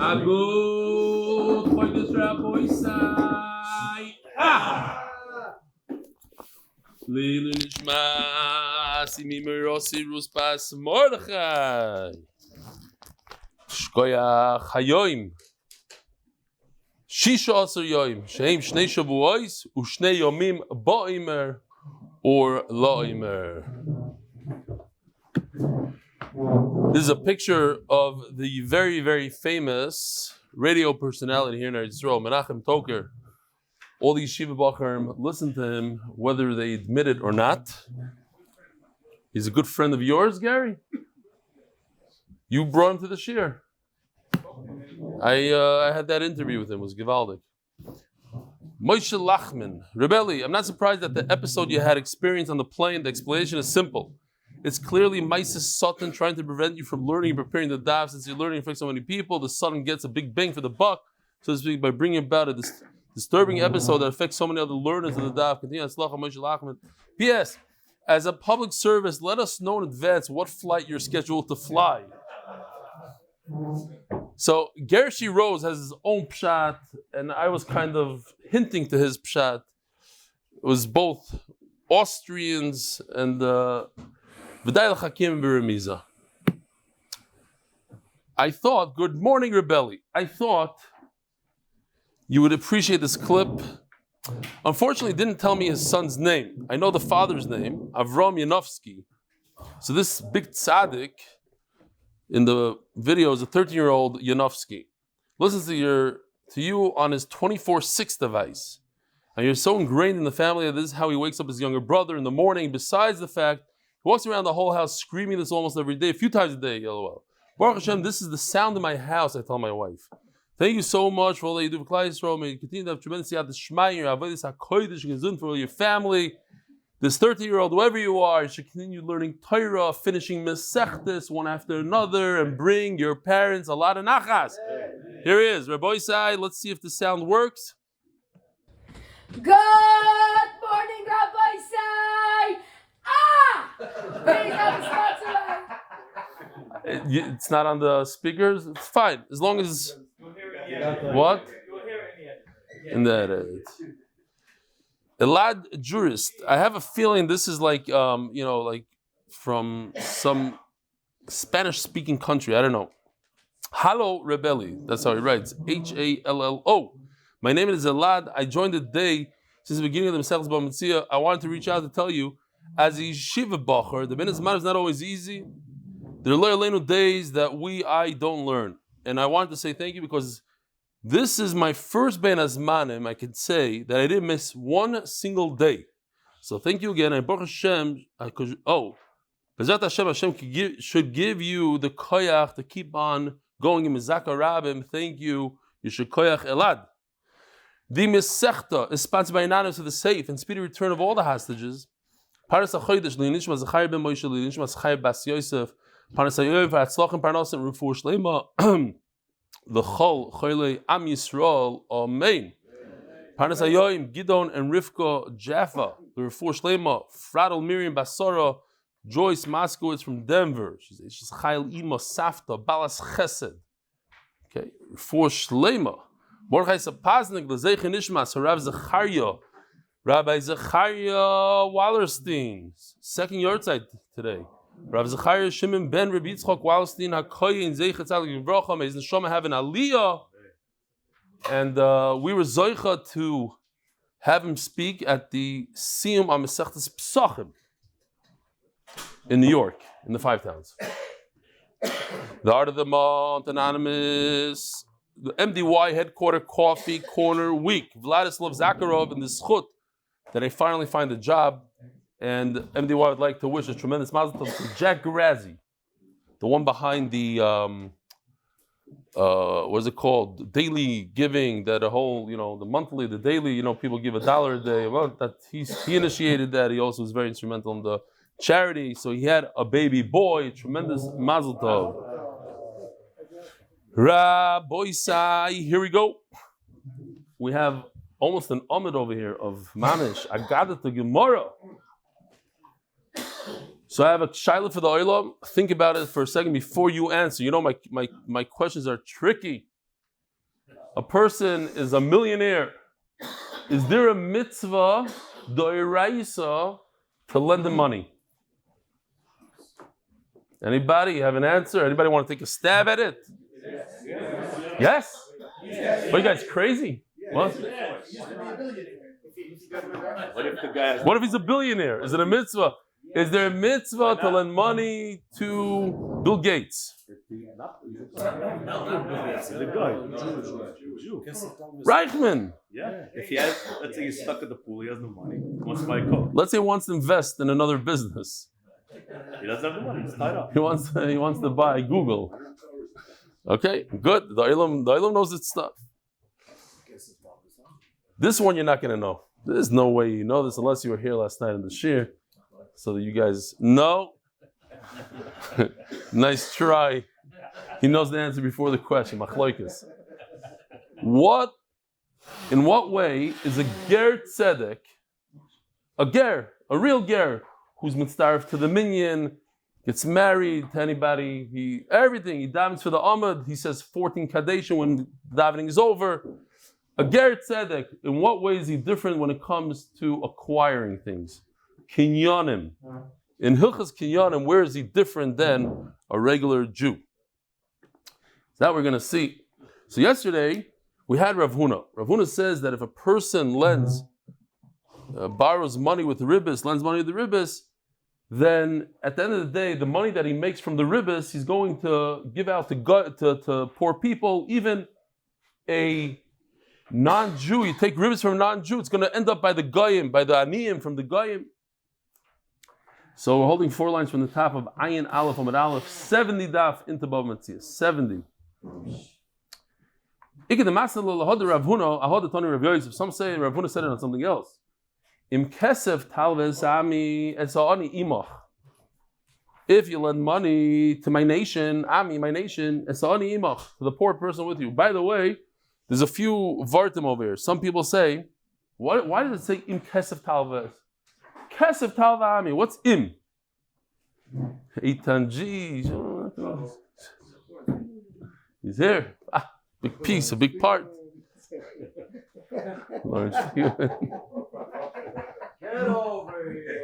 Amud Chodesh Raboisai. Leilu Nishma Simi Merosi Ruspas Mordechai. Shkoyach Hayoim. Shisha Aser Yoim. Sheim Shnei Shavuos Ushnei Yomim Boimer or Loimer. This is a picture of the very, very famous radio personality here in Yisrael, Menachem Toker. All these Shiva Bacharim listen to him whether they admit it or not. He's a good friend of yours, Gary? You brought him to the shir. I had that interview with him. It was Givaldic. Moshe Lachman, Rebelli, I'm not surprised that the episode you had experienced on the plane, the explanation is simple. It's clearly Mises Satan trying to prevent you from learning and preparing the daf. Since you're learning and affects so many people, the Satan gets a big bang for the buck, so to speak, by bringing about a disturbing episode that affects so many other learners of the daf. Continue, hatzlacha, Moshe Lachman. P.S. As a public service, let us know in advance what flight you're scheduled to fly. So Gershi Rose has his own pshat, and I was kind of hinting to his pshat. It was both Austrians and V'day l'chakim b'remiza. I thought, good morning, Rebelli. I thought you would appreciate this clip. Unfortunately, didn't tell me his son's name. I know the father's name, Avram Yanovsky. So this big tzaddik in the video is a 13-year-old Yanovsky. Listens to you on his 24/6 device. And you're so ingrained in the family that this is how he wakes up his younger brother in the morning, besides the fact he walks around the whole house screaming this almost every day, a few times a day, LOL. Baruch Hashem, this is the sound of my house, I tell my wife. Thank you so much for all that you do for Chanie Yisrael. May you continue to have tremendous sheleima, your avodas hakodesh, gesund for all your family. This 30-year-old, whoever you are, you should continue learning Torah, finishing Mesechtes one after another, and bring your parents a lot of nachas. Here he is, Rabbi Isai. Let's see if the sound works. Good morning, Rabbi Isai. It's not on the speakers. It's fine as long as what in that Elad jurist. I have a feeling this is like like from some Spanish-speaking country. I don't know. Hallo Rebelli. That's how he writes. Hallo. My name is Elad. I joined the day since the beginning of the Bava Metzia. I wanted to reach out to tell you, as a yeshiva bacher, the minute is not always easy. There are days that I don't learn. And I wanted to say thank you because this is my first Ben Azmanim. I can say that I didn't miss one single day. So thank you again. And Baruch Hashem, Bezrat Hashem should give you the koyach to keep on going in Mizaka Rabim. Thank you. You should koyach Elad. The Mesechta is sponsored by Anonymous for the safe and speedy return of all the hostages. Parnasah Chodesh, Zechraya ben Moshe, Zechraya bas Yosef, parnasah for hatzlacha and parnasah and refua sheleima, lechol, cholei, yisrael, amen. Parnasah Gidon and Rivka Japha, the refua sheleima, Pradel, Miriam, Basara, Joyce Moskowit from Denver. She's sheleima, Safta, Balas Chesed. Okay, refua sheleima. Mordechai Sapoznick, Lzaicher nishmas, Zechrya. Rabbi Zechorya Wallerstein, second yahrzeit today. Rabbi Zechorya Shimon ben R Yitzchok Wallerstein Hakohein, Zaycha Tzaddik V'Rocha, may his neshama have an aliyah. And we were Zaycha to have him speak at the Siyum on Mesechtes Pesachim in New York, in the Five Towns. The Art of the Month, Anonymous, the MDY headquarter coffee corner week. Vladislav Zakharov and the Zchut that I finally find a job, and MDY would like to wish a tremendous mazel tov to Jack Grazzi, the one behind the what's it called? Daily giving, that a whole, the monthly, the daily, people give $1 a day. Well, that he initiated that. He also was very instrumental in the charity. So he had a baby boy, tremendous mazel tov. Rabboisai, here we go. We have almost an Amud over here of Mamish. I got it to Gemara. So I have a shayla for the oilam. Think about it for a second before you answer. My questions are tricky. a person is a millionaire, is there a mitzvah d'oraisa to lend him money? Anybody have an answer? Anybody want to take a stab at it? Yes? What, you guys crazy? What? What if he's a billionaire? Is it a mitzvah? Is there a mitzvah to lend money to Bill Gates? Reichman. Yeah. If he has, let's say he's stuck at the pool, he has no money. He wants to buy a coat. Let's say he wants to invest in another business. He doesn't have the money. He's tied up. He wants to buy Google. Okay, good. The Ilam knows its stuff. This one you're not going to know. There's no way you know this unless you were here last night in the shir, so that you guys know. Nice try. He knows the answer before the question. Machloikis. In what way is a ger tzedek, a real ger, who's mitzdaref to the minyan, gets married to anybody, everything, he davens for the Amud, he says 14 Kadeshim when davening is over. A ger tzedek, in what way is he different when it comes to acquiring things? Kinyanim. In Hilchas Kinyanim, where is he different than a regular Jew? So that we're going to see. So yesterday, we had Rav Huna. Rav Huna says that if a person borrows money with ribbis, lends money with the ribbis, then at the end of the day, the money that he makes from the ribbis, he's going to give out to poor people. Even a non-Jew, you take ribbis from a non-Jew, it's going to end up by the goyim, by the aniyim from the goyim. So we're holding 4 lines from the top of Ayin Aleph Amud Aleph, 70 daf into Bava Metzia, 70. Some say Rav Huna said it on something else. Im kesef talvez ami esaani imach. If you lend money to my nation, ami, my nation, esaani imach, to the poor person with you. By the way, there's a few vartim over here. Some people say, why does it say im kesef talvez? Kesef talva ami. What's im? Eitanji. He's here. Big piece, a big part. Lawrence. Get over here.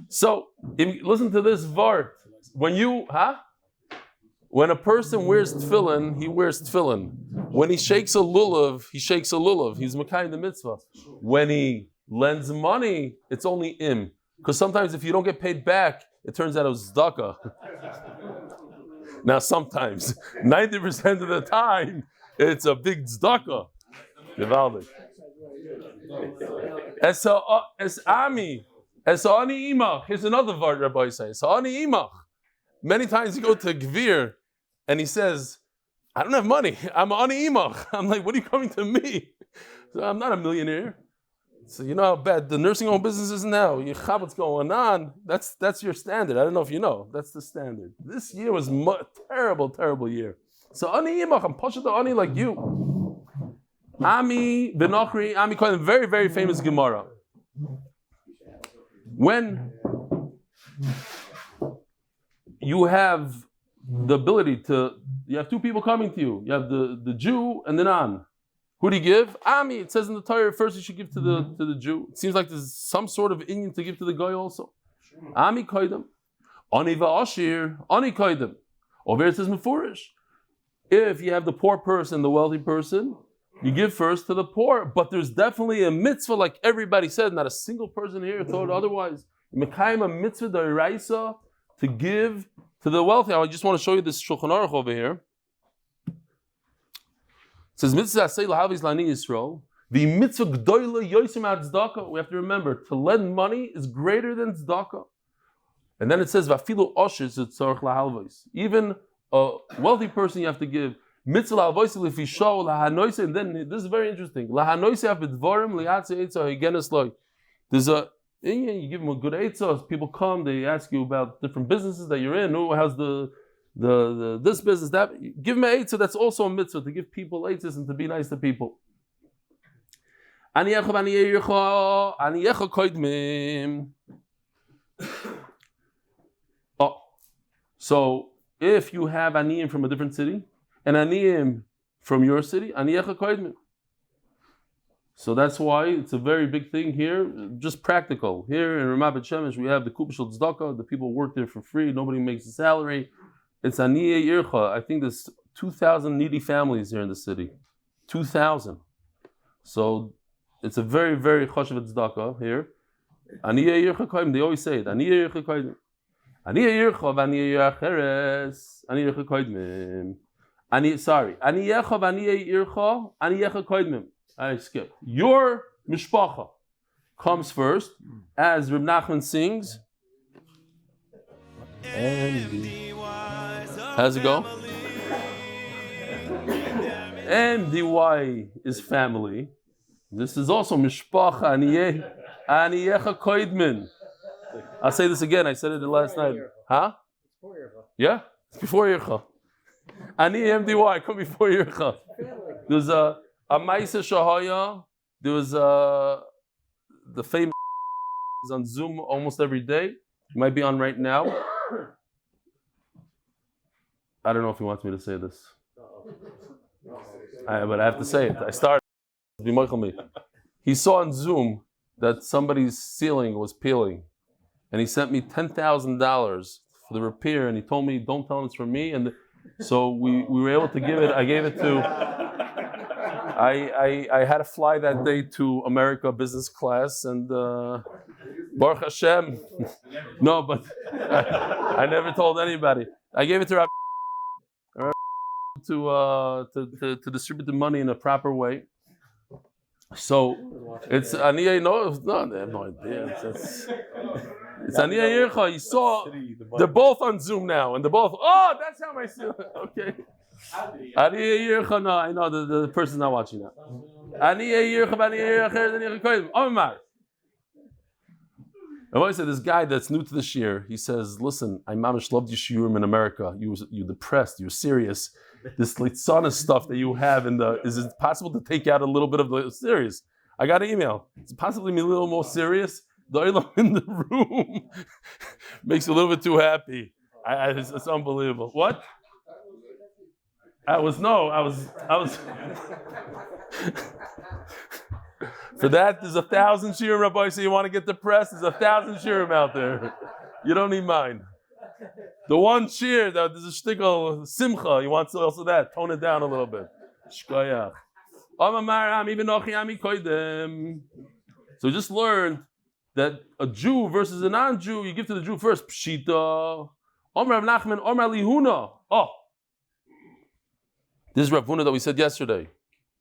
So, listen to this vart. When a person wears tefillin, he wears tefillin. When he shakes a lulav, he shakes a lulav. He's Mekayim the mitzvah. When he lends money, it's only im. Because sometimes if you don't get paid back, it turns out it was tzedakah. Now sometimes, 90% of the time, it's a big tzedakah. Gewaldig. Es ami. Es ani imach. Here's another word Rabbi says. Es ani imach. Many times you go to Gvir and he says, I don't have money. I'm ani imach. I'm like, what are you coming to me? So I'm not a millionaire. So you know how bad the nursing home business is now. What's going on? That's your standard. I don't know if you know. That's the standard. This year was terrible, terrible year. So ani imach. I'm pushing the ani like you. Ami Benochri, Ami Kohen, very, very famous Gemara. When you have the ability you have 2 people coming to you. You have the Jew and the non. Who do you give? Ami. It says in the Torah, first you should give to the Jew. It seems like there's some sort of Indian to give to the guy also. Ami Koidem. Ani va'ashir, Ani Koidem. Over here it says Mefurish. If you have the poor person, the wealthy person, you give first to the poor, but there's definitely a mitzvah, like everybody said. Not a single person here thought otherwise. Mekayim a mitzvah d'oraisa to give to the wealthy. I just want to show you this Shulchan Aruch over here. It says mitzvah say lahavis lani yisrael. The mitzvah gdoila yosim ad tzedakah. We have to remember to lend money is greater than tzedakah. And then it says vafilu oshes tzarich lahalvos. Even a wealthy person you have to give. Mitzvah la'avoisi lefisho lahanoise, and then this is very interesting. Lahanoise abidvarim liatze etza higenes loy. There's you give them a good eitzah. People come, they ask you about different businesses that you're in. Oh, how's the this business that? Give them an eitzah. That's also a mitzvah to give people eitzahs and to be nice to people. Oh, so if you have aniyim from a different city. And aniyim from your city, aniyecha koidmin. So that's why it's a very big thing here, just practical. Here in Ramat Bet Shemesh, we have the Kupashal Tzedakah, the people work there for free, nobody makes a salary. It's Aniyeh Ircha. I think there's 2,000 needy families here in the city. 2,000. So it's a very, very chashuv tzedakah here. Aniyeh Ircha Koyim, they always say it. Aniyeh Ircha Koyim. Aniyeh Ircha v'aniyeh Acheres. Aniyeh Ircha Koyim. Aniyecha v'aniyeh Ircha. Aniyecha Koyim. I skip. Your mishpacha comes first, as Reb Nachman sings. How's it go? MDY is family. This is also mishpacha aniyecha koidmin. I'll say this again. I said it last night. Huh? Yeah, it's before Yircha. Ani MDY come before Yircha. There's a Maisa Shahaya. There was the famous is on Zoom almost every day. He might be on right now. I don't know if he wants me to say this. But I have to say it. I started. He saw on Zoom that somebody's ceiling was peeling. And he sent me $10,000 for the repair. And he told me, don't tell him it's from me. And so we were able to give it. I gave it to... I had to fly that day to America business class, and Baruch Hashem. No, but I never told anybody. I gave it to Rabbi to distribute the money in a proper way. So it's Aniyah. No, I have no idea. It's Aniyah Yircha. You saw they're both on Zoom now, and they're both. Oh, that's how my okay. Aniyah Yircha. No, I know the person's not watching now. Aniyah Yircha. Aniyah Yircha. Omar. I want to say this guy that's new to the shir. He says, "Listen, I mamish loved your shiurim in America. You're depressed. You're serious. This litzana stuff that you have is it possible to take out a little bit of the serious?" I got an email. It's possibly a little more serious. The oilam in the room makes you a little bit too happy. It's unbelievable. What? I was. For that, there's 1,000 shiurim, Rabbi. So you want to get depressed? There's 1,000 shiurim out there. You don't need mine. The one cheer, there's a shtickle simcha. You want also that? Tone it down a little bit. Shkoyach. So just learned that a Jew versus a non-Jew, you give to the Jew first. Pshita. Omer Rav Nachman, Omer Lihuna. Oh. This is Rav Huna that we said yesterday.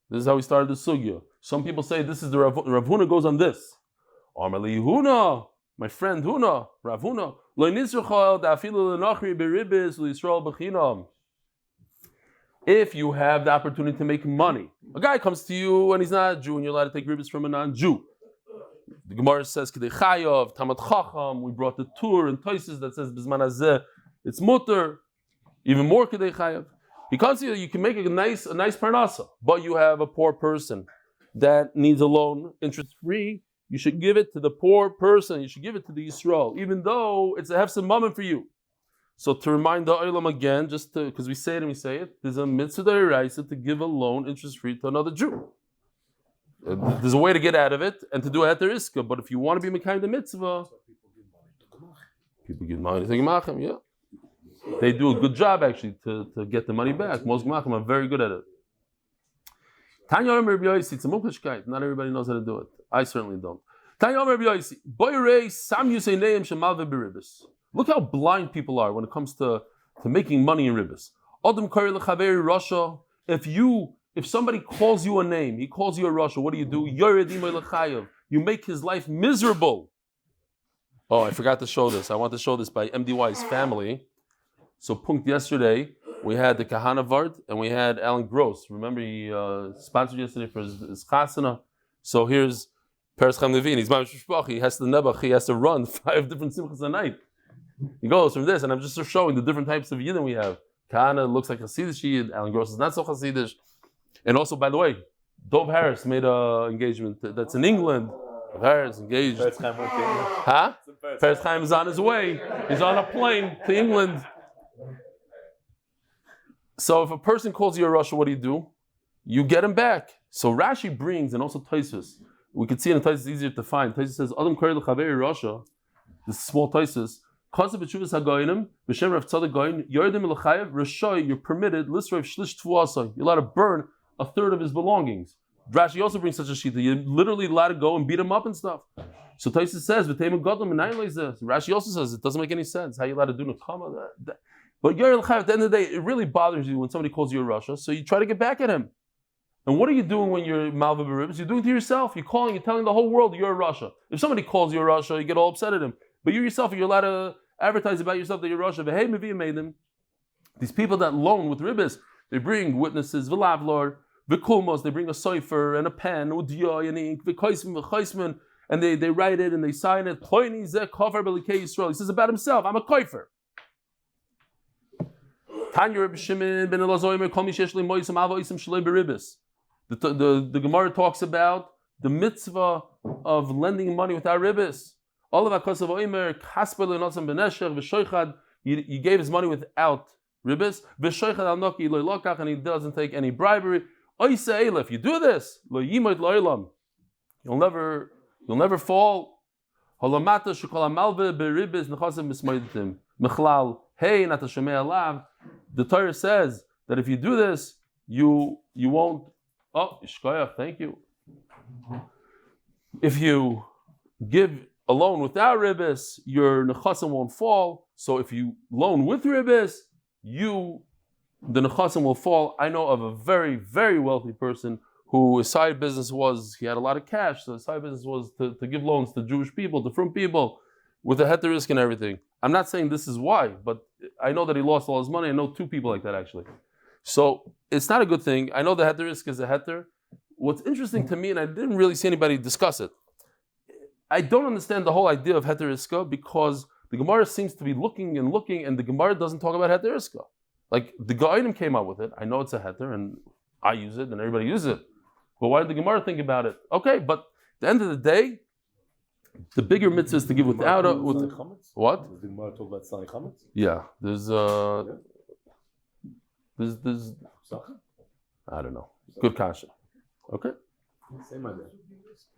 This is how we started the sugya. Some people say this is the Rav Huna goes on this. Omer Lihuna. My friend Huna, Rav Huna. If you have the opportunity to make money, a guy comes to you and he's not a Jew and you're allowed to take ribbis from a non-Jew. The Gemara says, Kedei Chayav, Tamad Chacham, we brought the tour and Toises that says, Bizman Hazeh, it's mutter, even more Kedei Chayav. He comes to you, you can make a nice parnasah, but you have a poor person that needs a loan, interest-free. You should give it to the poor person. You should give it to the yisrael, even though it's a hefsem mammon for you. So to remind the olam again, just because we say it, there's a mitzvah d'oraisa to give a loan interest-free to another Jew. There's a way to get out of it and to do it at the riska. But if you want to be mekayim the mitzvah, people give money to gemachim. Yeah, they do a good job actually to get the money back. Most gemachim are very good at it. Tanya Omer Rabbi Yosi, it's a mukhashkeit. Not everybody knows how to do it. I certainly don't. Tanya Omer Rabbi Yosi, boyrei sam yuseineim shemalve beribis. Look how blind people are when it comes to making money in ribbis. Adam kari lechaveri rasha. If somebody calls you a name, he calls you a rasha, what do? You make his life miserable. Oh, I forgot to show this. I want to show this by MDY's family. So punkt yesterday, we had the Kahana Vart and we had Alan Gross. Remember he sponsored yesterday for his chasana. So here's Peres Chaim Levine. He's Ma'amishpach. He has to nebach. He has to run 5 different simchas a night. He goes from this, and I'm just showing the different types of yidden we have. Kahana looks like Hasidish yid. Alan Gross is not so Hasidish. And also, by the way, Dov Harris made an engagement that's in England. Dov Harris engaged. Huh? Peres Chaim is on his way. He's on a plane to England. So if a person calls you a rasha, what do? you get him back. So Rashi brings, and also Tosfos, we can see in the Tosfos, it's easier to find. Tosfos says, Adam Korei L'Chaveri Rasha, this small Tosfos, Kasav B'Tshuvas HaGoyinim, B'Shem Rav Tzadik Goyin, Yordim L'Chayev, Rashay, you're permitted, L'Israv Shlish Tvuasai, you're allowed to burn a third of his belongings. Rashi also brings such a sheet that you're literally allowed to go and beat him up and stuff. So Tosfos says, Rashi also says, it doesn't make any sense. How you allowed to do Nakama? But Yer L'Chayev, at the end of the day, it really bothers you when somebody calls you a Rasha, so you try to get back at him. And what are you doing when you're Malva B'Ribs? You're doing it to yourself. You're calling, you're telling the whole world you're a Rasha. If somebody calls you a Rasha, you get all upset at him. But you yourself, you're allowed to advertise about yourself that you're Rasha. But hey, Mevi made them. These people that loan with Ribis, they bring witnesses, V'lavlor, V'kulmos, they bring a cipher and a pen, Udiyah and ink, V'chaisman, and they write it and they sign it. Ploini Zeh Kafar B'likei Yisrael. He says about himself, I'm a koifer. Tanya Reb Shimon ben Elazar Kol Mi Sheyesh Lo Moisem Avo Isem Shalei B'Ribis. The Gemara talks about the mitzvah of lending money without ribis. All of Akasav Oimer, Kasper Lenosam Benesher, V'Shoichad, he gave his money without ribis. V'Shoichad Al Noki Lo Lokach, and he doesn't take any bribery. Oise Eila, if you do this, Lo Yimoit Lo Olam, you'll never fall. Holamata Shukol Amalve Beribis Nechasim Mismoidim Mechlal Hey Nata Shemei Alav. The Torah says that if you do this, you won't. Oh, Ishkoyach, thank you. If you give a loan without ribis, your nechasim won't fall. So if you loan with ribis, the nechasim will fall. I know of a very, very wealthy person who his side business was, he had a lot of cash, so his side business was to give loans to Jewish people, to frum people, with a heter risk and everything. I'm not saying this is why, but I know that he lost all his money. I know two people like that actually. So it's not a good thing. I know the heter risk is a heter. What's interesting to me, and I didn't really see anybody discuss it, I don't understand the whole idea of heter riska because the Gemara seems to be looking, and the Gemara doesn't talk about heter riska. Like the Ga'inim came up with it. I know it's a heter, and I use it, and everybody uses it. But why did the Gemara think about it? Okay, but at the end of the day, the bigger mitzvah is to give without a... What? Does the Gemara talk about selling chametz? Yeah, there's I don't know. Good kasha. Okay. Same idea.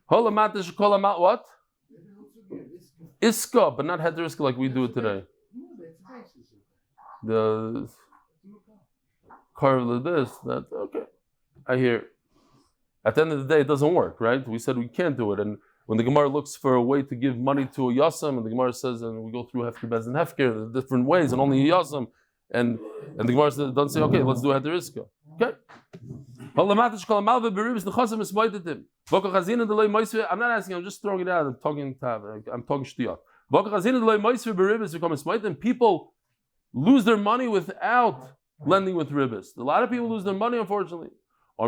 What? Iska, but not heter iska like we do it today. The carve this, that, okay. I hear. At the end of the day, it doesn't work, right? We said we can't do it. And when the Gemara looks for a way to give money to a yasam, and the Gemara says, and we go through hefker, bez, and hefker, the different ways, and only a yasam, and the Gemara doesn't say, okay, let's do heter iska. Okay. I'm not asking, I'm just throwing it out. I'm talking shtiyat. People lose their money without lending with ribis. A lot of people lose their money, unfortunately. A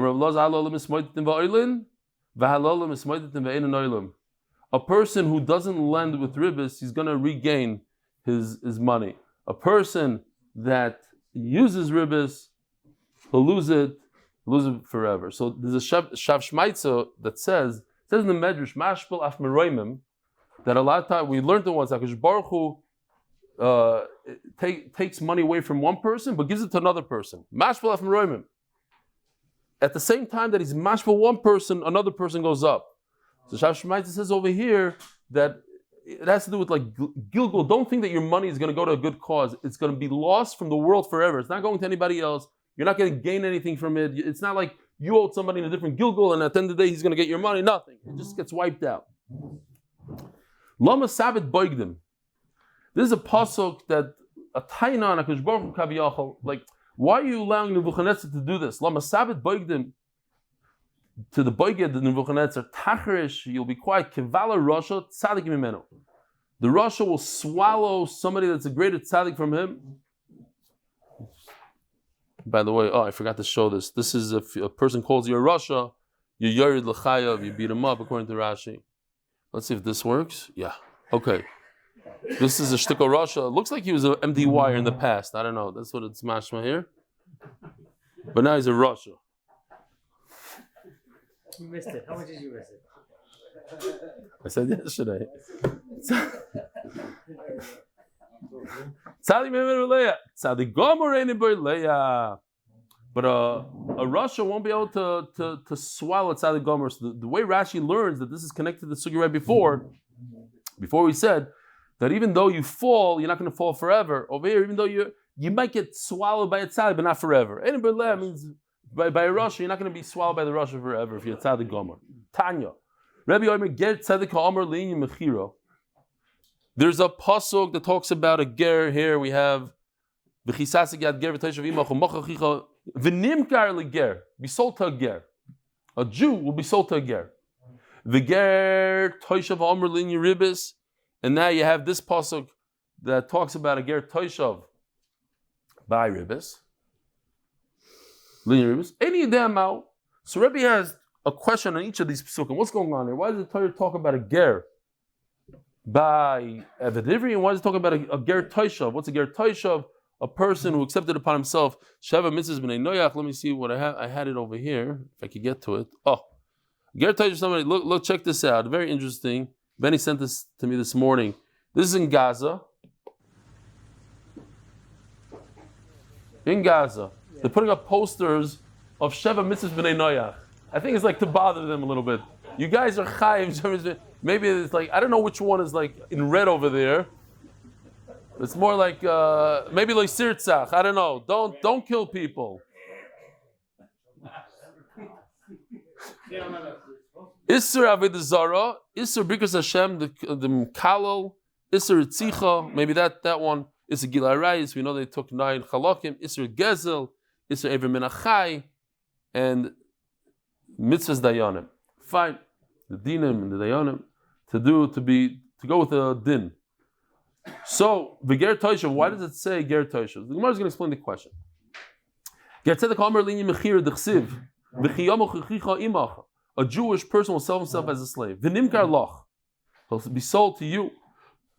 person who doesn't lend with ribis, he's going to regain his money. A person that uses ribis, he'll lose it forever. So there's a Shav Shmaitza that says in the Medrash, Mashpil af Meroimim, that a lot of times, we learned it once, HaKadosh Baruch Hu takes money away from one person, but gives it to another person. Mashpil af Meroimim. At the same time that he's mashpil one person, another person goes up. So Shav Shmaitza says over here that it has to do with like Gilgul. Don't think that your money is going to go to a good cause. It's going to be lost from the world forever. It's not going to anybody else. You're not going to gain anything from it. It's not like you owed somebody in a different Gilgul and at the end of the day he's going to get your money. Nothing. It just gets wiped out. Lama Sabit Boigdim. This is a pasuk that a taina on HaKadosh Baruch Hu Kaviyachal. Like, why are you allowing Nebuchadnezzar to do this? Lama Sabit Boigdim. To the Boiged, the Nebuchadnezzar, Tacharish, you'll be quiet. Kevala Rasha, Tzadik Mimeno. The Rasha will swallow somebody that's a greater Tzadik from him. By the way, I forgot to show this. This is if a person calls you a Rasha, you Yorid L'chayav, you beat him up, according to Rashi. Let's see if this works. Yeah. Okay. This is a Shtiko Rasha. It looks like he was an MDY in the past. I don't know. That's what it's mashma here. But now he's a Rasha. You missed it. How much did you miss it? I said yesterday. Tzadik Mimenu Leia. Tzadik Gomoreinu Leia. But a Russia won't be able to swallow tzad the gomer. So the way Rashi learns that this is connected to the sugi right before we said that even though you fall, you're not going to fall forever. Over here, even though you might get swallowed by a tzad, but not forever. And means by a Russia, you're not going to be swallowed by the Russia forever if you're tzad the gomer. Tanya, Rabbi Omer ger tzedek ha'omer le'inyan mechiro. There's a pasuk that talks about a ger. Here we have v'chisasik yad ger v'toishav imach u'machachicha v'nimkar leger. Be sold to a ger. A Jew will be sold to a ger. V'ger toishav ha'omer le'inyan ribis. And now you have this pasuk that talks about a ger toishav by ribis. Le'inyan ribis. Any damn out. So Rebbe has a question on each of these psukim. What's going on here? Why does the Torah talk about a ger by Evedivri, and why does it talk about a ger toishav? What's a ger toishav? A person who accepted upon himself Sheva mitzvahs b'nei noyach. Let me see what I have. I had it over here. If I could get to it. Oh, ger toishav. Somebody look. Check this out. Very interesting. Benny sent this to me this morning. This is in Gaza. In Gaza, they're putting up posters of Sheva mitzvahs b'nei noyach. I think it's like to bother them a little bit. You guys are chayiv. Maybe it's like, I don't know which one is like in red over there. It's more like maybe like sirtzach. I don't know. Don't kill people. Isser avodah zara, Isser brikas Hashem, the Kalal, Isser Tzicha. Maybe that one. Isser Gilai Rayis. We know they took 9 chalakim. Isser Gezel, Isser Ever Menachai, and mitzvahs dayanim. Fine, the dinim and the dayanim to go with the din. So the ger toishav. Why does it say ger toishav? The Gemara is going to explain the question. Ger tzedek hamer linyan mechir dechsiv v'chiyamo chichicha imach. A Jewish person will sell himself as a slave. V'nimkar loch. He'll be sold to you.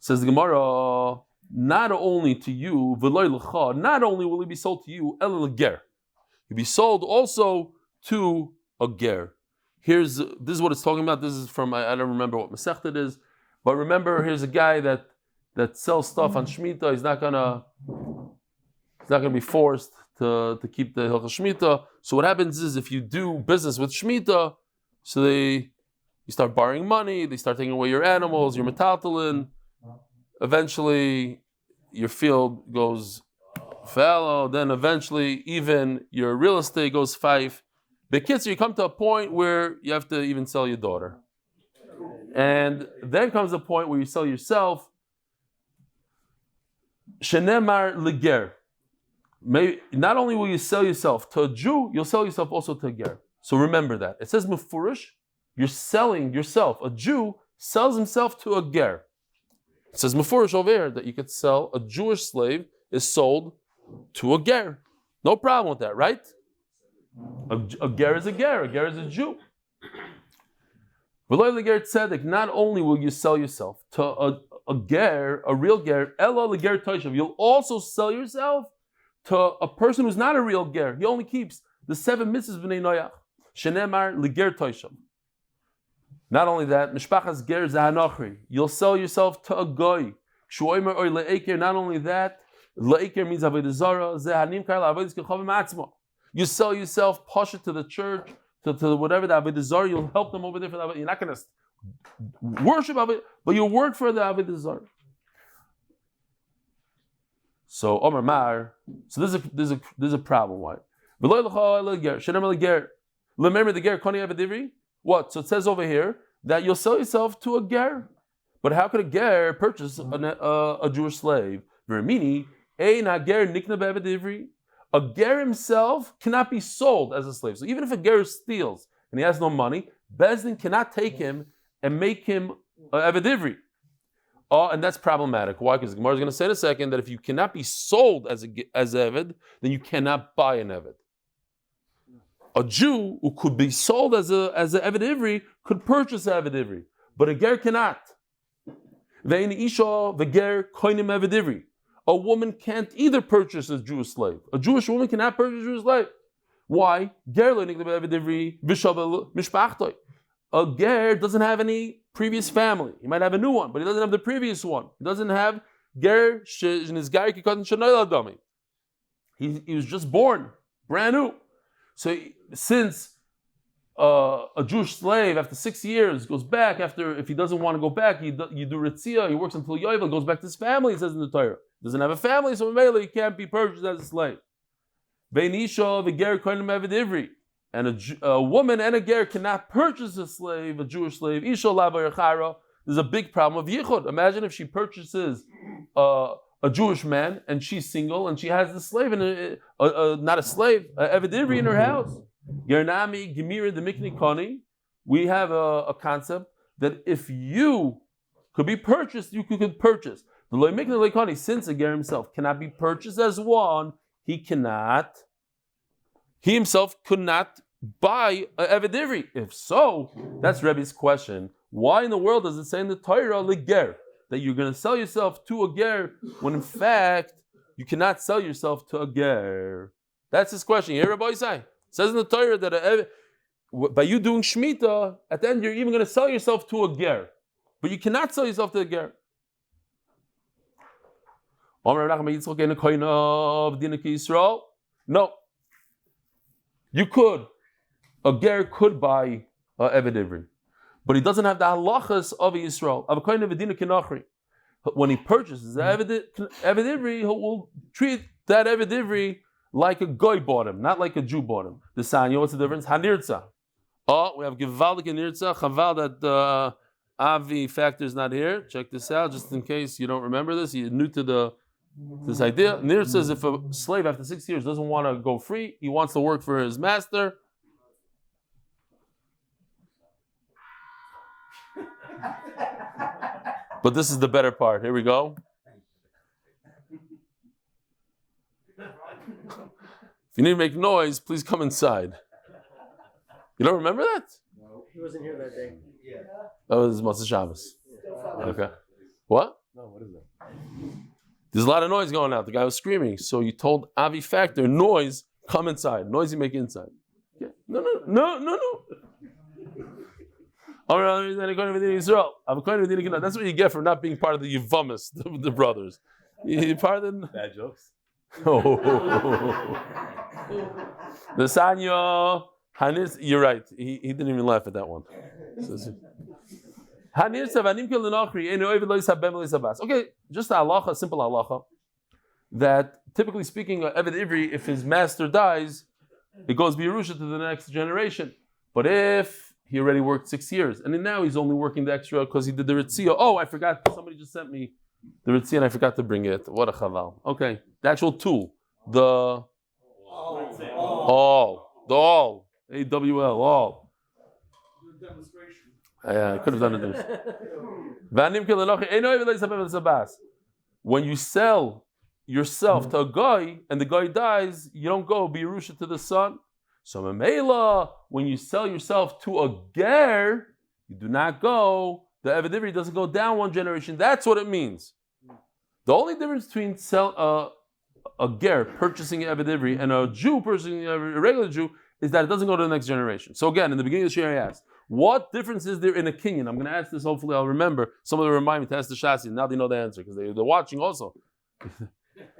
Says the Gemara, not only to you, v'loy lecha. Not only will he be sold to you, el ger. He'll be sold also to a ger. This is what it's talking about. This is from, I don't remember what Masechta it is, but remember, here's a guy that sells stuff on Shemitah. He's not gonna be forced to keep the Hilchah Shemitah. So what happens is, if you do business with Shemitah, so you start borrowing money, they start taking away your animals, your metaltalin. Eventually, your field goes fallow. Then eventually, even your real estate goes five. Bekitzer, you come to a point where you have to even sell your daughter. And then comes a point where you sell yourself. Shenemar leger. Not only will you sell yourself to a Jew, you'll sell yourself also to a ger. So remember that. It says mefurish, you're selling yourself. A Jew sells himself to a ger. It says mefurish over here that you could sell, a Jewish slave is sold to a ger. No problem with that, right? A ger is a ger is a Jew. Not only will you sell yourself to a ger, a real ger, you'll also sell yourself to a person who's not a real ger. He only keeps the 7 mitzvahs b'nei noyach. Shenemar leger toishav. Not only that, mishpachas ger zahanachri. You'll sell yourself to a goy. Shuoimer or le'eker. Not only that, le'eker means avodah zara. Zehanim kar la'avodas kechavim atzma. You sell yourself, push it to the church, to whatever the avodah zara. You'll help them over there for the avodah. You're not going to worship of it, but you work for the avodah zara. So Omer Mar. So there's a problem. Why? Remember the ger Chanie and Paul. What? So it says over here that you'll sell yourself to a ger. But how could a ger purchase a Jewish slave? Vermini ein hager nikna be'avdivri. A ger himself cannot be sold as a slave. So even if a ger steals and he has no money, Bezdin cannot take him and make him avdivri. And that's problematic. Why? Because the Gemara is going to say in a second that if you cannot be sold as Eved, then you cannot buy an Eved. A Jew who could be sold as a Eved Ivri could purchase an Eved Ivri, but a ger cannot. A woman can't either purchase a Jewish slave. A Jewish woman cannot purchase a Jewish slave. Why? A ger doesn't have any previous family. He might have a new one, but he doesn't have the previous one. He doesn't have ger in his ger. He was just born, brand new. So since a Jewish slave after 6 years goes back if he doesn't want to go back, you do ritzia, he works until Yovel, goes back to his family, it says in the Torah. Doesn't have a family, so he can't be purchased as a slave. And a woman and a ger cannot purchase a slave, a Jewish slave. There's a big problem of yichud. Imagine if she purchases a Jewish man and she's single and she has the slave, and not a slave, eved ivri in her house. Gernami Gemira the Mikni Koni, we have a concept that if you could be purchased, you could purchase. The Lo Mikni Lekoni, since a ger himself cannot be purchased as one, he himself could not buy a eved ivri. If so, that's Rebbe's question. Why in the world does it say in the Torah leger that you're going to sell yourself to a ger when in fact you cannot sell yourself to a ger? That's his question. You hear Rabbi say? It says in the Torah that by you doing Shemitah, at the end you're even going to sell yourself to a ger. But you cannot sell yourself to a ger. No. You could. A ger could buy eved ivri. But he doesn't have the halachas of yisrael. When he purchases the eved ivri, he will treat that eved ivri like a goy bought him, not like a Jew bought him. The sanya, what's the difference? Hanirtza. Oh, we have Givaldik and Nirtza. Chaval that Avi factor is not here. Check this out, just in case you don't remember this. You're new to this idea. Nir says if a slave after 6 years doesn't want to go free, he wants to work for his master. But this is the better part. Here we go. If you need to make noise, please come inside. You don't remember that? No, he wasn't here that day. Yeah. That was Moshe Shabbos. Okay. What? No, what is that? There's a lot of noise going out. The guy was screaming. So you told Avi Factor, noise, come inside. Noise you make inside. Yeah. No. That's what you get for not being part of the Yevamis, the brothers. You're part of the... Bad jokes. The Sanyo, Hanis, you're right. He didn't even laugh at that one. Okay, just a halacha, simple halacha, that typically speaking, eved ivri, if his master dies, it goes b'Yerusha to the next generation. But if he already worked 6 years, and then now he's only working the extra because he did the ritzia. Oh, I forgot, somebody just sent me the ritzia and I forgot to bring it. What a chaval. Okay, the actual tool. The all. AWL, all. I could have done it. When you sell yourself to a guy and the guy dies, you don't go b'Yerusha to the son. So Mamela, when you sell yourself to a ger, you do not go. The eved ivri doesn't go down one generation. That's what it means. The only difference between a ger purchasing eved ivri and a Jew purchasing a regular Jew is that it doesn't go to the next generation. So again, in the beginning of the shir, I asked, what difference is there in a kinyan? I'm going to ask this, hopefully I'll remember. Some of them remind me to ask the Shasi, now they know the answer because they're watching also.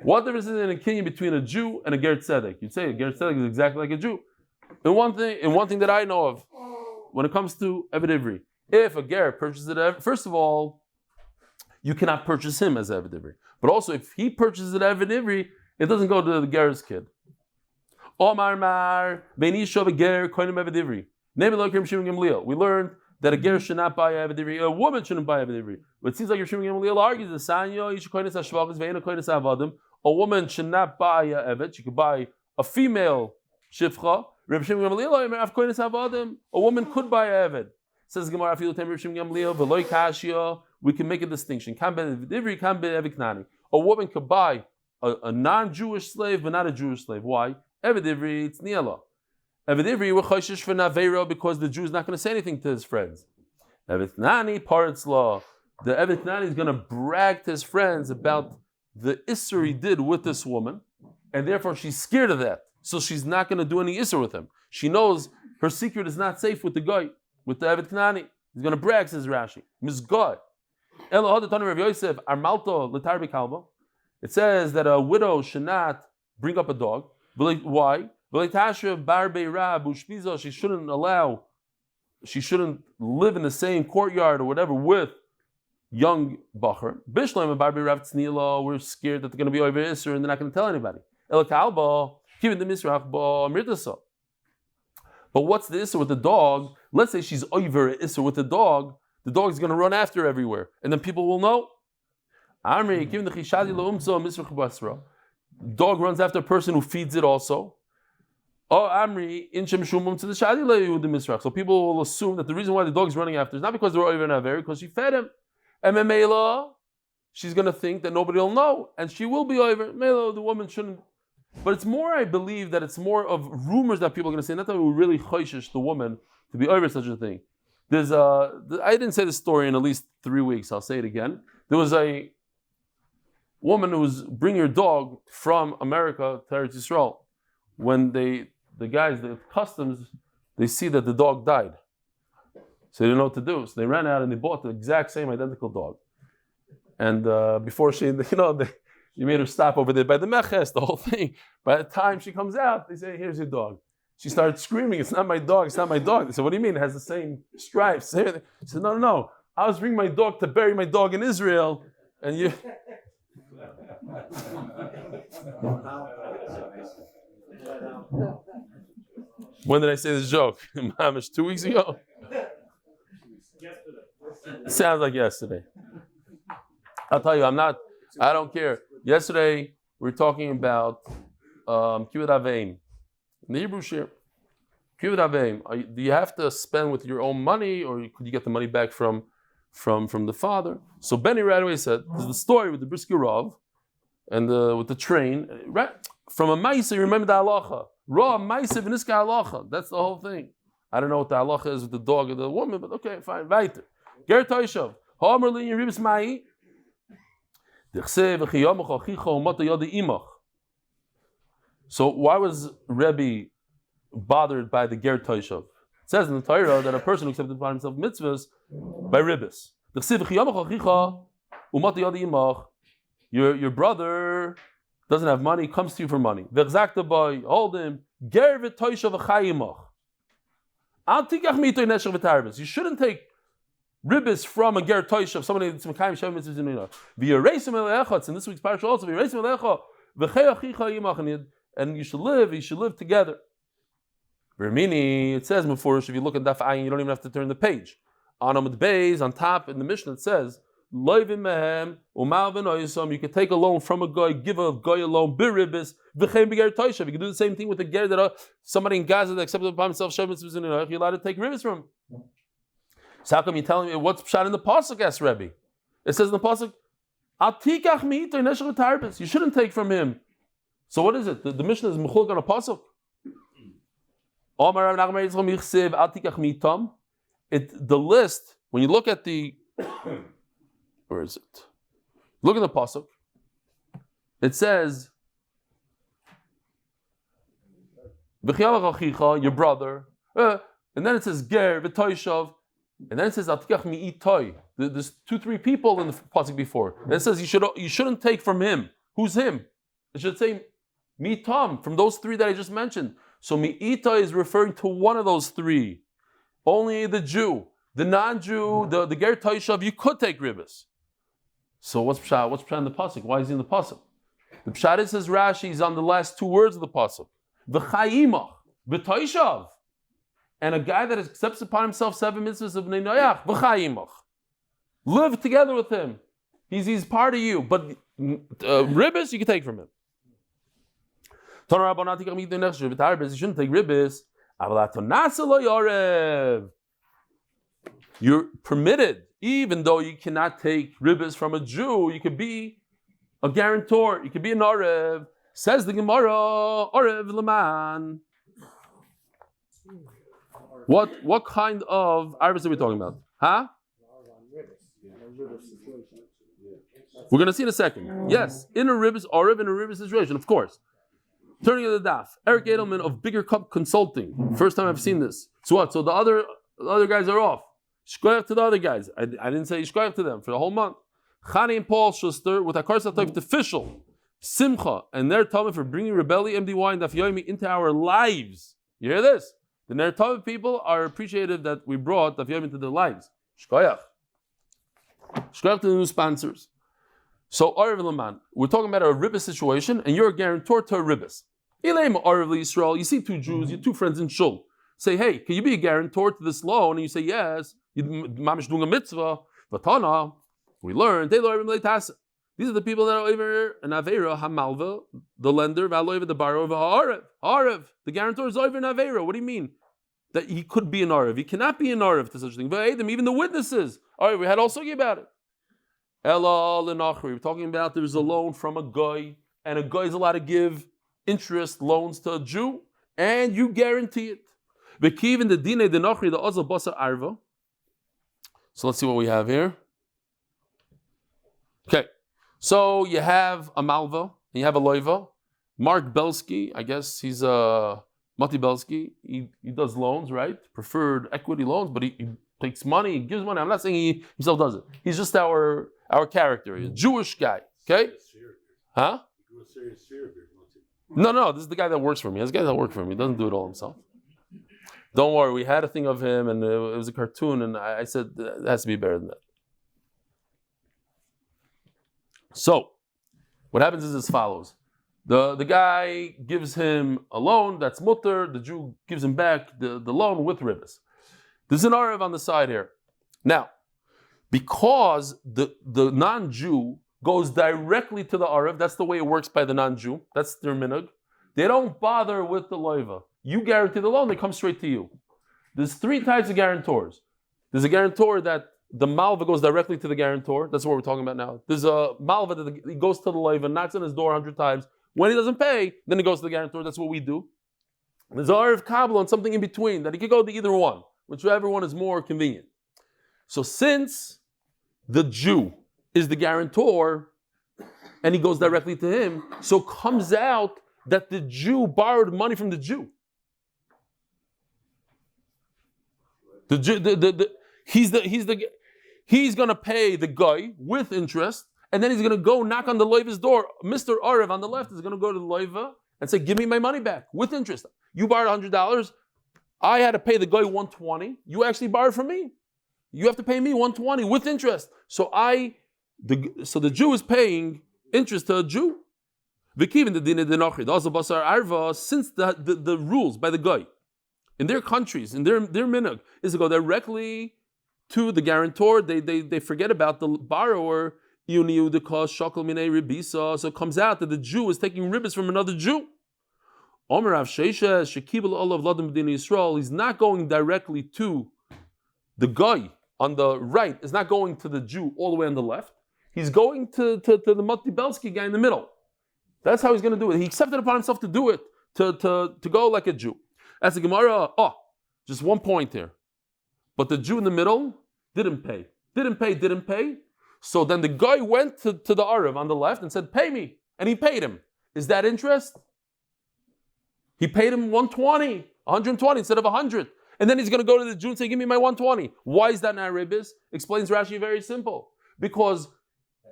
What difference is there in a kinyan between a Jew and a ger tzedek? You'd say a ger tzedek is exactly like a Jew. In one thing that I know of, when it comes to eved ivri, if a ger purchases it, first of all, you cannot purchase him as eved ivri. But also, if he purchases it eved ivri, it doesn't go to the ger's kid. Omar mar v'nisho v'ger koinim eved ivri. We learned that a ger should not buy eved ivri. A woman shouldn't buy eved ivri. But it seems like Rishon Gamliel argues the sanyo yish koinis hashvachis ve'ena koinis avadim. A woman should not buy a eved. She could buy a female shifcha. A woman could buy a eved. Says Gemara, we can make a distinction. A woman could buy a non-Jewish slave, but not a Jewish slave. Why? Eved ivri, it's niela. Eved ivri, we're choshesh for naveira because the Jew is not going to say anything to his friends. Eved nani, parnasah. The Eved nani is going to brag to his friends about the isser he did with this woman, and therefore she's scared of that. So she's not going to do any isser with him. She knows her secret is not safe with the guy, with the Eved Knani. He's going to brag, says Rashi. Mizgod. It says that a widow should not bring up a dog. Why? She shouldn't live in the same courtyard or whatever with young bacher. Bishleim bar berav tzniila. We're scared that they're going to be over Isser and they're not going to tell anybody. But what's the Isser with the dog? Let's say she's over Isser with the dog is going to run after her everywhere, and then people will know. Dog runs after a person who feeds it also. So people will assume that the reason why the dog is running after is not because they're over and aver, because she fed him. And she's going to think that nobody will know, and she will be over. The woman shouldn't. But it's more, I believe, that it's more of rumors that people are going to say, not that we really choishish the woman to be over such a thing. I didn't say this story in at least 3 weeks. I'll say it again. There was a woman who was bringing her dog from America to Eretz Yisrael. When the customs, they see that the dog died. So they didn't know what to do. So they ran out and they bought the exact same identical dog. And before she made her stop over there by the meches, the whole thing. By the time she comes out, they say, here's your dog. She started screaming, it's not my dog, it's not my dog. They said, what do you mean? It has the same stripes. She said, no. I was bringing my dog to bury my dog in Israel, and you... When did I say this joke? Mamish, 2 weeks ago? Sounds like yesterday. I'll tell you, I don't care. Yesterday, we were talking about Kibbud Aveim. In the Hebrew shir, Kibbud Aveim, do you have to spend with your own money, or could you get the money back from the father? So Benny right away said, there's the story with the Brisky Rav, and with the train. Right? From a Maisa, you remember the halacha. Ra Maisa v'niska halacha. That's the whole thing. I don't know what the halacha is with the dog or the woman, but okay, fine. Weiter. Ger Toishav. Ha'amar li yiribis ma'i. So why was Rebbe bothered by the Ger Toishav? It says in the Torah that a person who accepted upon himself mitzvahs by ribbis. Your brother doesn't have money, comes to you for money. Hold him. You shouldn't take ribbis from a ger toishav, somebody that's mekayim shem mitzvahs in Nina. V'yereisim elecha, in this week's parasha also, v'yereisim elecha, v'chei achicha yimach, and you should live together. Vermini, it says before, if you look at Daf Ayin, you don't even have to turn the page. On Amud Beis, on top in the Mishnah, it says, loivim mehem, umal v'noyisam, you can take a loan from a guy, give a guy a loan, biribis, v'chein b'ger toishav. You can do the same thing with the ger that somebody in Gaza that accepted upon himself shem mitzvahs in Nina, you're allowed to take ribbis from him. So how come you telling me what's pshat in the pasuk? Asked Rebbe. It says in the pasuk, "Al tikach mi'ito neshel tarbis." You shouldn't take from him. So what is it? The Mishnah is mechulk on a pasuk. The list, when you look at the, where is it? Look at the pasuk. It says, your brother, and then it says ger v'toishav. And then it says Atikach mi'itoy. There's 2-3 people in the pasuk before. And it says you shouldn't take from him. Who's him? It should say mi'tam, from those 3 that I just mentioned. So mi'itoy is referring to one of those 3. Only the Jew, the non-Jew, the ger toishav, you could take ribbis. So what's pshat? What's pshat in the pasuk? Why is he in the pasuk? The pshat is, says Rashi, is on the last 2 words of the pasuk. V'chayimach, v'toishav. And a guy that accepts upon himself 7 mitzvahs of Bnei Noach, v'chayimach. Live together with him. He's part of you. But ribbis, you can take from him. You shouldn't take ribbis. You're permitted, even though you cannot take ribbis from a Jew, you could be a guarantor, you could be an Orev. Says the Gemara, Orev Leman. What kind of arvis are we talking about? Huh? We're going to see in a second. Yes, in a ribbis, Orev in a ribbis situation, of course. Turning to the daf, Eric Edelman of Bigger Cup Consulting. First time I've seen this. So what? So the other guys are off. Shkoyach to the other guys. I didn't say shkoyach to them for the whole month. Chanie and Paul Schuster with Hakaras Hatov official Simcha and Ner Tamid for bringing rebellion, MDY and DafYomi into our lives. You hear this? The Ner Tamid people are appreciative that we brought DafYomi into their lives. Shkoyach. Shkoyach to the new sponsors. So, Arav Laman, we're talking about a ribbis situation, and you're a guarantor to a ribbis. Ilaim Arav Yisrael, you see two Jews, your two friends in shul. Say, hey, can you be a guarantor to this loan? And you say, yes. You're mamish doing a mitzvah. Vatana, we learned, they learn these are the people that are over an Aveira, Hamalva, the lender, Valoiva, the borrower, Harav. The guarantor is over an Aveira. What do you mean? That he could be an Arav. He cannot be an Arav to such a thing. Even the witnesses. All right, we had also about it. Ela Lenachri. We're talking about there's a loan from a guy, and a guy is allowed to give interest loans to a Jew, and you guarantee it. V'kivin the dine the Nachri the Azal Basa Arva. So let's see what we have here. Okay. So you have a Malva, and you have a Loiva. Mark Belsky, I guess he's a Mati Belsky. He does loans, right? Preferred equity loans, but he takes money, he gives money. I'm not saying he himself does it. He's just our character. He's a Jewish guy, okay? Huh? No, this is the guy that works for me. This guy that works for me. He doesn't do it all himself. Don't worry, we had a thing of him, and it was a cartoon, and I said it has to be better than that. So, what happens is as follows. The guy gives him a loan, that's mutter, the Jew gives him back the loan with ribbis. There's an Arav on the side here. Now, because the non-Jew goes directly to the Arav, that's the way it works by the non-Jew, that's their minhag. They don't bother with the loiva. You guarantee the loan, they come straight to you. There's three types of guarantors. There's a guarantor that the malva goes directly to the guarantor. That's what we're talking about now. There's a malva that he goes to the loiva, knocks on his door 100 times. When he doesn't pay, then he goes to the guarantor. That's what we do. There's a Arav Kabbalah and something in between that he could go to either one, whichever one is more convenient. So since the Jew is the guarantor and he goes directly to him, so comes out that the Jew borrowed money from the Jew. The Jew, he's going to pay the guy with interest, and then he's going to go knock on the loiva's door. Mr. Arav on the left is going to go to the loiva and say, give me my money back with interest. You borrowed $100. I had to pay the guy $120. You actually borrowed from me. You have to pay me $120 with interest. So the Jew is paying interest to a Jew. Since the rules by the guy in their countries, in their minhag, is to go directly to the guarantor, they forget about the borrower. So it comes out that the Jew is taking ribbis from another Jew. He's not going directly to the guy on the right, is not going to the Jew all the way on the left. He's going to the Mati Belsky guy in the middle. That's how he's going to do it. He accepted upon himself to do it, to go like a Jew. As the Gemara, just one point here. But the Jew in the middle didn't pay. Didn't pay. So then the guy went to the Arav on the left and said, pay me. And he paid him. Is that interest? He paid him 120 instead of 100. And then he's going to go to the Jew and say, give me my 120. Why is that not ribbis? Explains Rashi very simple. Because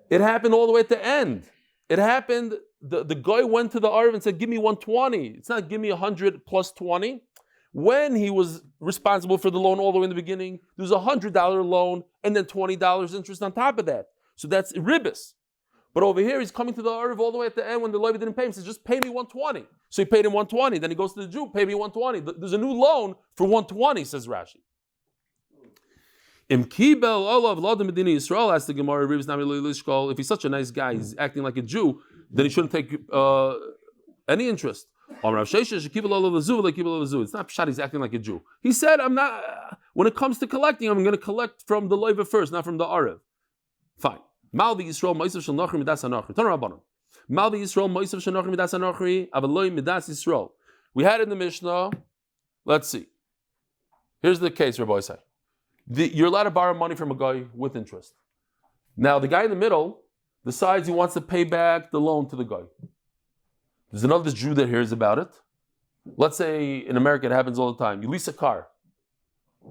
it happened all the way at the end. It happened, the guy went to the Arav and said, give me 120. It's not give me 100 plus 20. When he was responsible for the loan all the way in the beginning, there was a $100 loan and then $20 interest on top of that. So that's ribbis. But over here, he's coming to the Arav all the way at the end when the Levi didn't pay him. He says, just pay me 120. So he paid him 120. Then he goes to the Jew, pay me 120. There's a new loan for 120, says Rashi. Im kibel olav l'adam medina Yisrael, asked the Gemara, if he's such a nice guy, he's acting like a Jew, then he shouldn't take any interest. It's not pshat, he's acting like a Jew. He said, I'm not, when it comes to collecting, I'm going to collect from the Levi first, not from the Arav. Fine. Malvi Yisrael Moisav Shel Nachri Midas HaNachri. Tana Rabbanon. Malvi Yisrael Moisav Shel Nachri Midas HaNachri Avaloi Midas Yisrael. We had in the Mishnah, let's see. Here's the case, Rabbi say. You're allowed to borrow money from a guy with interest. Now, the guy in the middle decides he wants to pay back the loan to the guy. There's another Jew that hears about it. Let's say in America it happens all the time. You lease a car.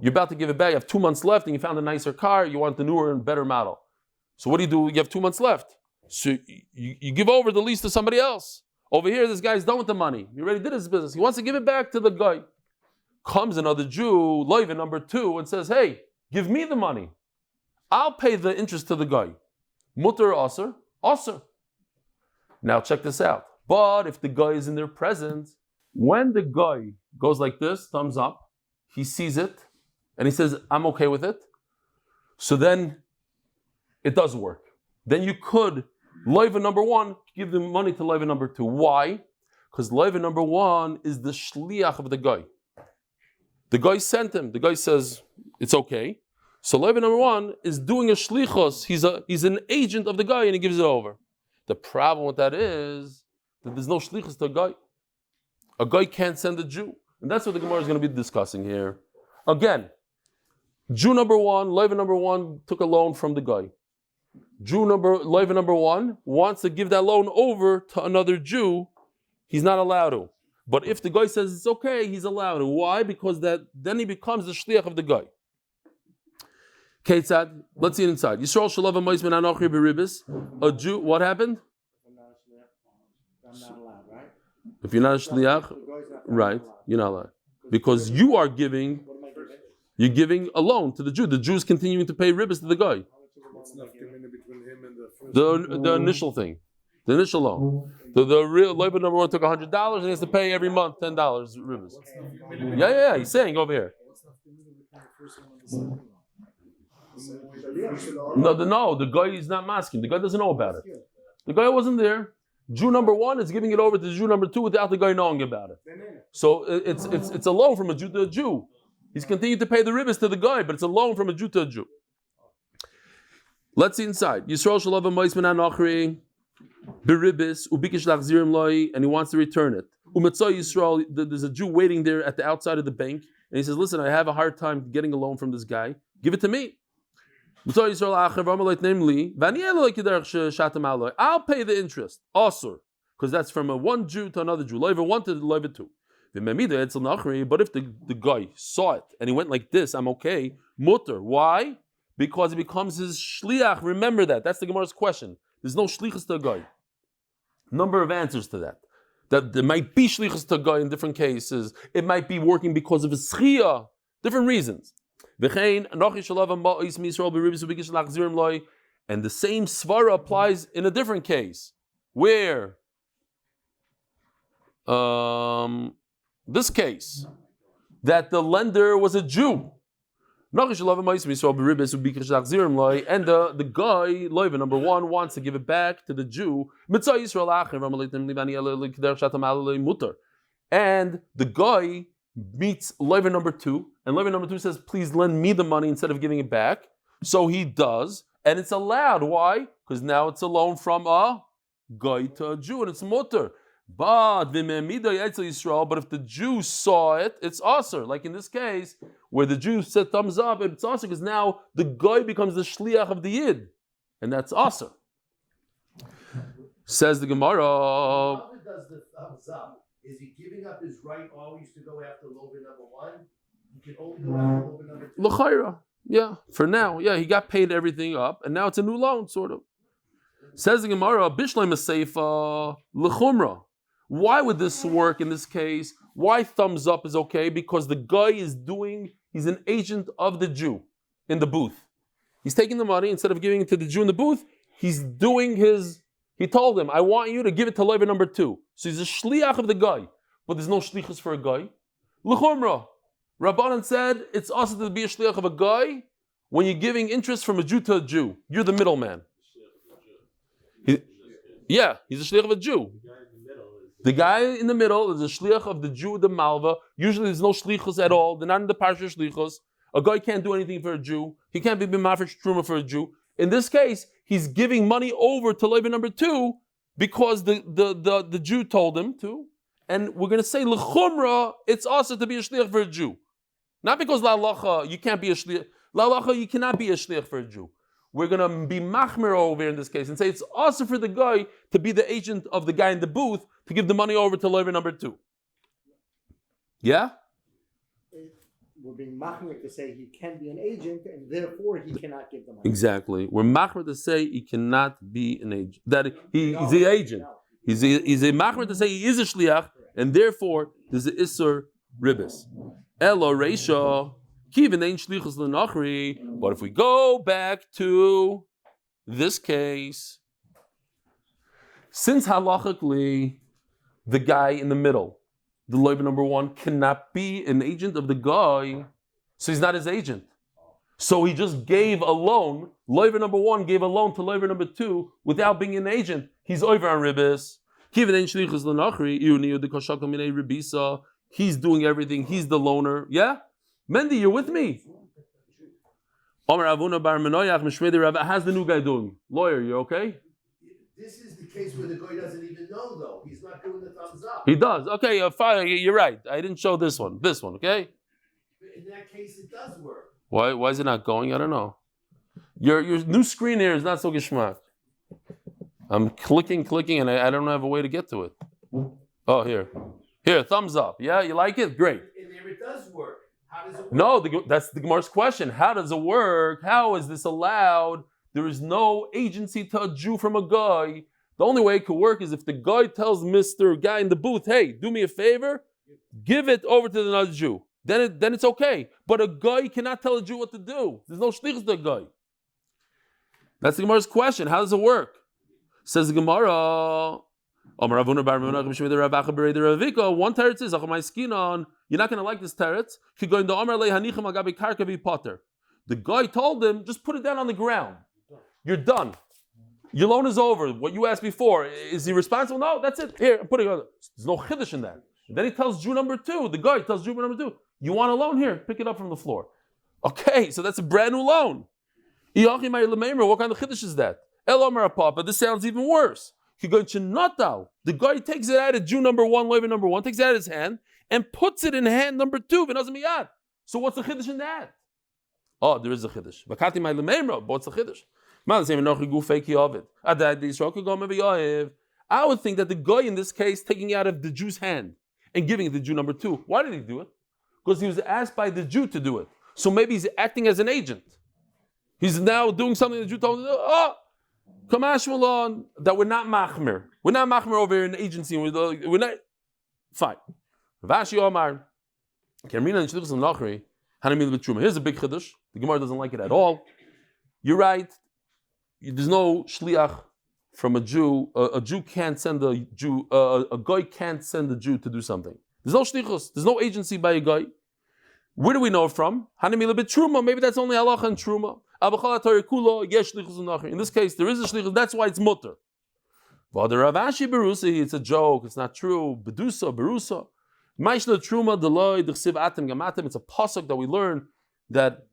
You're about to give it back. You have 2 months left and you found a nicer car. You want the newer and better model. So what do? You have 2 months left. So you give over the lease to somebody else. Over here, this guy's done with the money. He already did his business. He wants to give it back to the guy. Comes another Jew, Levin number 2, and says, hey, give me the money. I'll pay the interest to the guy. Mutter aser, aser. Now check this out. But if the guy is in their presence, when the guy goes like this, thumbs up, he sees it, and he says, I'm okay with it. So then it does work. Then you could, Levin number 1, give the money to Levin number 2. Why? Because Levin number 1 is the shliach of the guy. The guy sent him. The guy says, it's okay. So Levin number 1 is doing a shlichos. He's an agent of the guy and he gives it over. The problem with that is that there's no shlichos to a guy. A guy can't send a Jew. And that's what the Gemara is going to be discussing here. Again, Jew number 1, Levin number 1 took a loan from the guy. Levin number 1 wants to give that loan over to another Jew. He's not allowed to. But if the guy says it's okay, he's allowed to. Why? Because then he becomes the shliach of the guy. Ketzad, let's see it inside. Yisrael shalava moisman anochri beribis. A Jew, what happened? I'm not allowed, right? If you're not a shliach, right, you're not allowed. Because you're giving a loan to the Jew. The Jew is continuing to pay ribis to the guy. What's enough between him and the first The initial thing. The initial loan. The real labor number 1 took $100 and he has to pay every month $10 ribis. Yeah. He's saying over here. No. The guy is not masking. The guy doesn't know about it. The guy wasn't there. Jew number 1 is giving it over to Jew number 2 without the guy knowing about it. So it's a loan from a Jew to a Jew. He's continuing to pay the ribis to the guy, but it's a loan from a Jew to a Jew. Let's see inside. Yisrael shalava moisman anochri beribis ubikish lachzirim loy, and he wants to return it. Umetzah Yisrael, there's a Jew waiting there at the outside of the bank, and he says, "Listen, I have a hard time getting a loan from this guy. Give it to me." I'll pay the interest, also, because that's from a one Jew to another Jew. Lever 1 to Lever 2. But if the guy saw it and he went like this, I'm okay. Mutter. Why? Because it becomes his shliach. Remember that. That's the Gemara's question. There's no shlichus to a guy. Number of answers to that. That there might be shlichus to a guy in different cases. It might be working because of his zchia. Different reasons. And the same svara applies in a different case. Where? This case. That the lender was a Jew. And the guy, Levin, number 1, wants to give it back to the Jew. And the guy meets Levin number 2, and Levin number 2 says, please lend me the money instead of giving it back. So he does, and it's allowed. Why? Because now it's a loan from a guy to a Jew, and it's mutter. But if the Jew saw it, it's aser. Like in this case, where the Jew said thumbs up, it's aser because now the guy becomes the shliach of the yid, and that's aser. Says the Gemara. How does the thumbs up? Is he giving up his right always to go after lover number 1? He can only go after lover number 2. Lzaicher. Yeah, for now. Yeah, he got paid everything up, and now it's a new loan, sort of. Says the Gemara, Bishleim Seifa lechumra. Why would this work in this case? Why thumbs up is okay? Because the guy he's an agent of the Jew in the booth. He's taking the money, instead of giving it to the Jew in the booth, he told him, I want you to give it to Levi number 2. So he's a shliach of the guy. But there's no shlichus for a guy. L'chumra. Rabbanan said, it's also to be a shliach of a guy when you're giving interest from a Jew to a Jew. You're the middleman. He's a shliach of a Jew. The guy in the middle is a shliach of the Jew, the malva. Usually there's no shlichus at all. They're not in the parsha shlichus. A guy can't do anything for a Jew. He can't be b'mafresh truma for a Jew. In this case, he's giving money over to Levi number 2 because the Jew told him to. And we're going to say l'chumra, it's also to be a shliach for a Jew. Not because la'alacha, you can't be a shliach. La'alacha, you cannot be a shliach for a Jew. We're going to be machmer over here in this case and say it's also for the guy to be the agent of the guy in the booth to give the money over to Levi number 2. Yeah? we're being machmir to say he can be an agent, and therefore he cannot give the money. Exactly. We're machmir to say he cannot be an agent. That he's the agent. He's a machmir to say he is a shliach, and therefore there's an isur ribis. Elo reisha kivin ein shlichus lenachri. But if we go back to this case, since halachically the guy in the middle, the loiva number one, cannot be an agent of the guy, so he's not his agent. So he just gave a loan. Loiva number one gave a loan to loiva number two without being an agent. He's over on ribis. He's doing everything. He's the loaner. Yeah? Mendy, you're with me. How's the new guy doing? Lawyer, you okay? This is the case where the guy doesn't even know, though. He's not doing the thumbs up. He does. Okay, fine. You're right. I didn't show this one. This one, okay? In that case, it does work. Why is it not going? I don't know. Your new screen here is not so geschmack. I'm clicking, and I don't have a way to get to it. Oh, here, thumbs up. Yeah, you like it? Great. And there it does work. How does it work? No, that's the Gemara's question. How does it work? How is this allowed? There is no agency to a Jew from a guy. The only way it could work is if the guy tells Mr. Guy in the booth, hey, do me a favor, give it over to another Jew. Then it's okay. But a guy cannot tell a Jew what to do. There's no shlichus to a guy. That's the Gemara's question. How does it work? Says the Gemara, one teretz is, you're not going to like this teretz. The guy told him, just put it down on the ground. You're done. Your loan is over. What you asked before, is he responsible? No, that's it. Here, I'm putting it on. There's no chiddush in that. And then he tells Jew number two, the guy tells Jew number two, you want a loan? Here, pick it up from the floor. Okay, so that's a brand new loan. What kind of chiddush is that? But this sounds even worse. The guy takes it out of Jew number one, loiva number one, takes it out of his hand, and puts it in hand number two. So what's the chiddush in that? Oh, there is a chiddush. But what's the chiddush? I would think that the guy in this case taking it out of the Jew's hand and giving it to Jew number two. Why did he do it? Because he was asked by the Jew to do it. So maybe he's acting as an agent. He's now doing something the Jew told him to do. Oh, come on, that we're not machmir. We're not machmir over here in the agency. We're not. Fine. Rav Ashi Omar. Here's a big chiddush. The Gemara doesn't like it at all. You're right. There's no shliach from a Jew. A Jew can't send a Jew. A guy can't send a Jew to do something. There's no shlichus. There's no agency by a guy. Where do we know it from? Truma. Maybe that's only halacha and truma. In this case, there is a shlichus. That's why it's mutter. It's a joke. It's not true. Bedusa, berusa. It's a pasuk that we learn that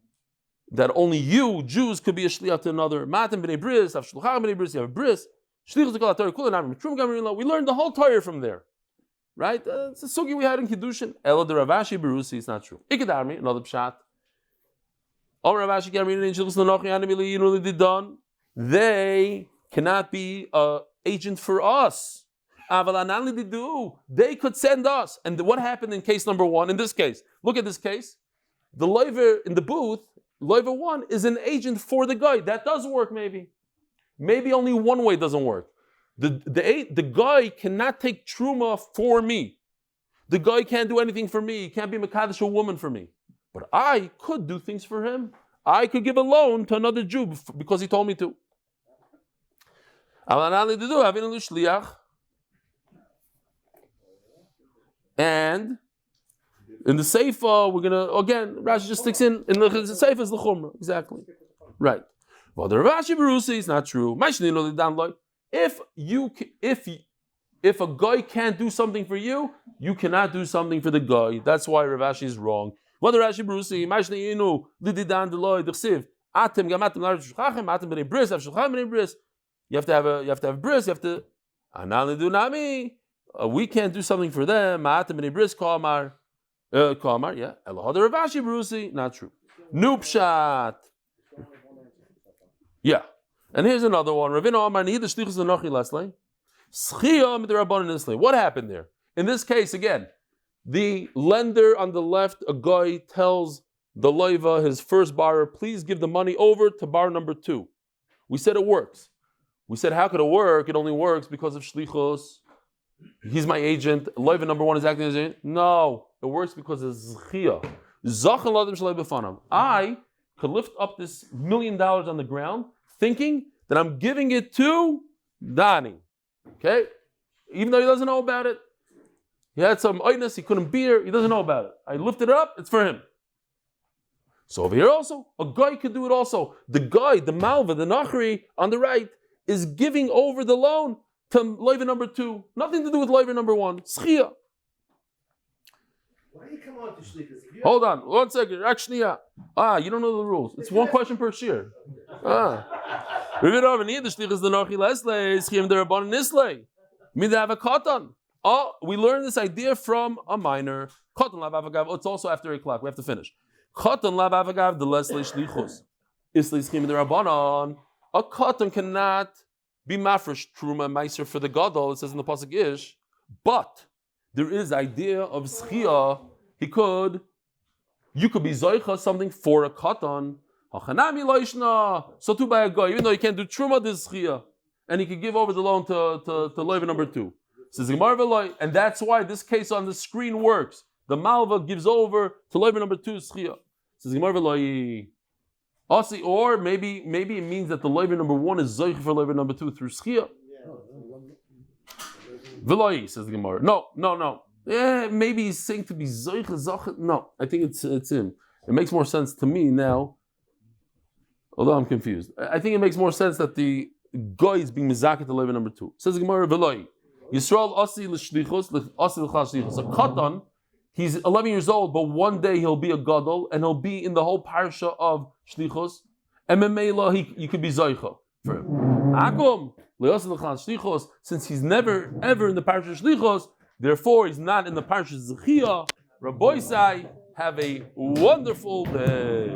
only you, Jews, could be a shliach to another. Matam b'nei bris, have shluchah b'nei bris, you have a bris. Shlichus to kol haTorah kula na'amim trum gamrin. We learned the whole Torah from there, right? It's a sugi we had in Kiddushin. Elo de Rav Ashi berusi, it's not true. Ikedarmi, another pshat. They cannot be an agent for us. They could send us. And what happened in case number one? In this case, look at this case. The loiver in the booth, loiver one, is an agent for the guy. That does work, maybe. Maybe only one way doesn't work. The guy cannot take truma for me. The guy can't do anything for me. He can't be mekadosh a woman for me. But I could do things for him. I could give a loan to another Jew because he told me to. And in the Seifa, we're gonna again. Rashi just sticks in the Seifa is the Chumrah, exactly, right. Well, the Rashi Berusi is not true. If a guy can't do something for you, you cannot do something for the guy. That's why Rav Ashi is wrong. What the Rashi Berusi? Lididan Deloy Dechsiv Atem Gamatem Larav Shulchan Atem Bnei Bris Av Shulchan Bnei Bris. You have to have bris. You have to. Anali Nami. We can't do something for them. Ma'atem b'nei bris kamar, yeah. Elahad Rav Ashi Berusi, not true. Nupshat, yeah. And here's another one. Ravina Amar Nihid Shlichus L'Nochi Leslei. Schia Midrabanan Leslei. What happened there? In this case, again, The lender on the left, a guy tells the loiva, his first borrower, please give the money over to borrower number 2. We said it works. We said, how could it work? It only works because of shlichus. He's my agent. Loiva number 1 is acting as an agent. No, it works because of zchia. I could lift up this $1 million on the ground, thinking that I'm giving it to Dani. Okay? Even though he doesn't know about it. He had some oidness, he couldn't bear, he doesn't know about it. I lifted it up, it's for him. So over here also, a guy could do it also. The guy, the malva, the nachri on the right, is giving over the loan to loiva number 2. Nothing to do with loiva number 1. Zchia. Why do you come on to shlichus? Hold on, 1 second. Actually, you don't know the rules. It's 1 question per shir. Oh, we learned this idea from a minor. It's also after 8 o'clock. We have to finish. A katan cannot be mafresh truma meiser for the gadol. It says in the pasuk ish, but there is idea of zchia. You could be Lzaicher something for a katan. So too by a guy, even though he can't do truma, there's zchia, and he could give over the loan to loiva number 2. Says and that's why this case on the screen works. The malva gives over to loiva number 2 zchia. Says or maybe it means that the loiva number 1 is Lzaicher for loiva number 2 through zchia. V'loi, says the Gemara. No. Yeah, maybe he's saying to be Lzaicher. No, I think it's him. It makes more sense to me now, although I'm confused. I think it makes more sense that the guy is being mizaket to loiva number 2. Says the Gemara, v'loi. Yisrael asi l'shlichus, asi l'chal shlichus. A katan, he's 11 years old, but one day he'll be a gadol, and he'll be in the whole parsha of shlichus. And memela, you could be Lzaicher for him. Akum, le'asi l'chal shlichus, since he's never ever in the parsha of shlichus, therefore he's not in the parsha of zechia. Rabbi Sai, have a wonderful day.